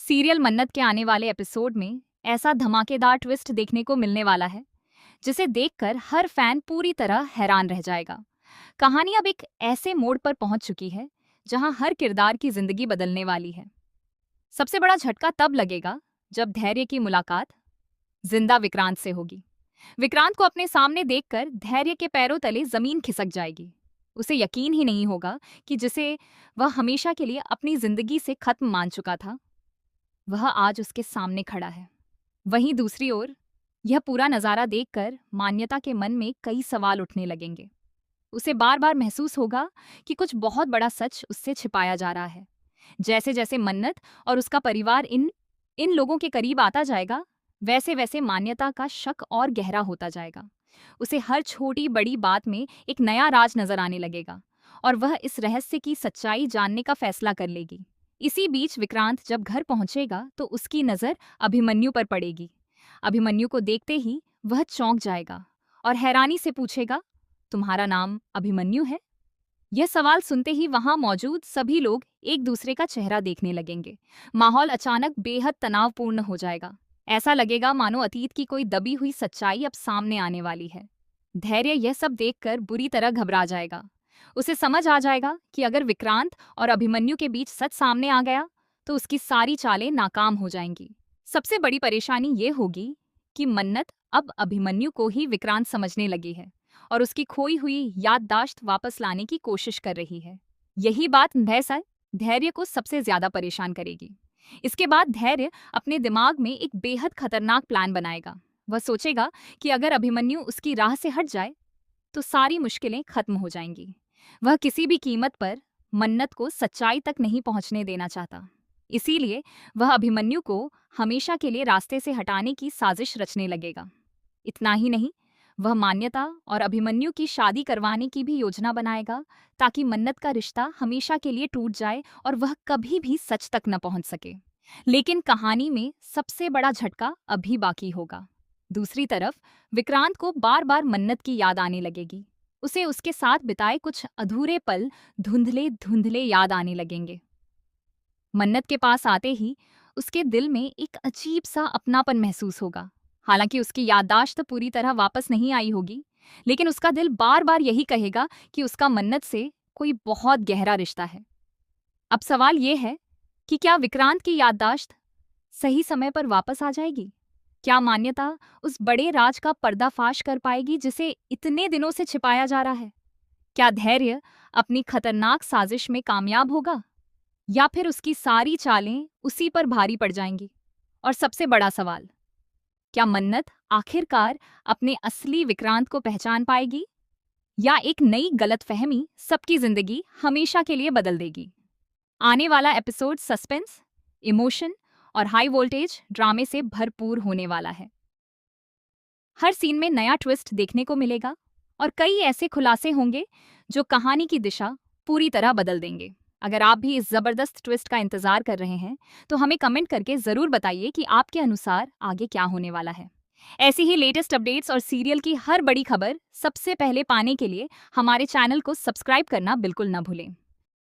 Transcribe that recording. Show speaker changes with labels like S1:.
S1: Serial मन्नत के आने वाले एपिसोड में ऐसा धमाकेदार ट्विस्ट देखने को मिलने वाला है जिसे देखकर हर फैन पूरी तरह हैरान रह जाएगा। कहानी अब एक ऐसे मोड़ पर पहुंच चुकी है जहां हर किरदार की जिंदगी बदलने वाली है। सबसे बड़ा झटका तब लगेगा जब धैर्य की मुलाकात जिंदा विक्रांत से होगी। विक्रांत को अपने सामने देखकर धैर्य के पैरों तले जमीन खिसक जाएगी। उसे यकीन ही नहीं होगा कि जिसे वह हमेशा के लिए अपनी जिंदगी से खत्म मान चुका था, वह आज उसके सामने खड़ा है। वहीं दूसरी ओर यह पूरा नजारा देखकर मान्यता के मन में कई सवाल उठने लगेंगे। उसे बार बार महसूस होगा कि कुछ बहुत बड़ा सच उससे छिपाया जा रहा है। जैसे जैसे मन्नत और उसका परिवार इन इन लोगों के करीब आता जाएगा, वैसे वैसे मान्यता का शक और गहरा होता जाएगा। उसे हर छोटी बड़ी बात में एक नया राज नजर आने लगेगा और वह इस रहस्य की सच्चाई जानने का फैसला कर लेगी। इसी बीच विक्रांत जब घर पहुंचेगा तो उसकी नजर अभिमन्यु पर पड़ेगी। अभिमन्यु को देखते ही वह चौंक जाएगा और हैरानी से पूछेगा, तुम्हारा नाम अभिमन्यु है? यह सवाल सुनते ही वहां मौजूद सभी लोग एक दूसरे का चेहरा देखने लगेंगे। माहौल अचानक बेहद तनावपूर्ण हो जाएगा। ऐसा लगेगा मानो अतीत की कोई दबी हुई सच्चाई अब सामने आने वाली है। धैर्य यह सब देखकर बुरी तरह घबरा जाएगा। उसे समझ आ जाएगा कि अगर विक्रांत और अभिमन्यु के बीच सच सामने आ गया तो उसकी सारी चालें नाकाम हो जाएंगी। सबसे बड़ी परेशानी ये होगी कि मन्नत अब अभिमन्यु को ही विक्रांत समझने लगी है और उसकी खोई हुई याददाश्त वापस लाने की कोशिश कर रही है। यही बात दरअसल धैर्य को सबसे ज्यादा परेशान करेगी। इसके बाद धैर्य अपने दिमाग में एक बेहद खतरनाक प्लान बनाएगा। वह सोचेगा कि अगर अभिमन्यु उसकी राह से हट जाए तो सारी मुश्किलें खत्म हो जाएंगी। वह किसी भी कीमत पर मन्नत को सच्चाई तक नहीं पहुंचने देना चाहता। इसीलिए वह अभिमन्यु को हमेशा के लिए रास्ते से हटाने की साजिश रचने लगेगा। इतना ही नहीं, वह मान्यता और अभिमन्यु की शादी करवाने की भी योजना बनाएगा ताकि मन्नत का रिश्ता हमेशा के लिए टूट जाए और वह कभी भी सच तक न पहुंच सके। लेकिन कहानी में सबसे बड़ा झटका अभी बाकी होगा। दूसरी तरफ विक्रांत को बार बार मन्नत की याद आने लगेगी। उसे उसके साथ बिताए कुछ अधूरे पल धुंधले धुंधले याद आने लगेंगे। मन्नत के पास आते ही उसके दिल में एक अजीब सा अपनापन महसूस होगा। हालांकि उसकी याददाश्त पूरी तरह वापस नहीं आई होगी, लेकिन उसका दिल बार बार यही कहेगा कि उसका मन्नत से कोई बहुत गहरा रिश्ता है। अब सवाल यह है कि क्या विक्रांत की याददाश्त सही समय पर वापस आ जाएगी? क्या मान्यता उस बड़े राज का पर्दाफाश कर पाएगी जिसे इतने दिनों से छिपाया जा रहा है? क्या धैर्य अपनी खतरनाक साजिश में कामयाब होगा या फिर उसकी सारी चालें उसी पर भारी पड़ जाएंगी? और सबसे बड़ा सवाल, क्या मन्नत आखिरकार अपने असली विक्रांत को पहचान पाएगी या एक नई गलतफहमी सबकी जिंदगी हमेशा के लिए बदल देगी? आने वाला एपिसोड सस्पेंस, इमोशन और हाई वोल्टेज ड्रामे से भरपूर होने वाला है। हर सीन में नया ट्विस्ट देखने को मिलेगा और कई ऐसे खुलासे होंगे जो कहानी की दिशा पूरी तरह बदल देंगे। अगर आप भी इस जबरदस्त ट्विस्ट का इंतजार कर रहे हैं तो हमें कमेंट करके जरूर बताइए कि आपके अनुसार आगे क्या होने वाला है। ऐसी ही लेटेस्ट अपडेट्स और सीरियल की हर बड़ी खबर सबसे पहले पाने के लिए हमारे चैनल को सब्सक्राइब करना बिल्कुल न भूलें।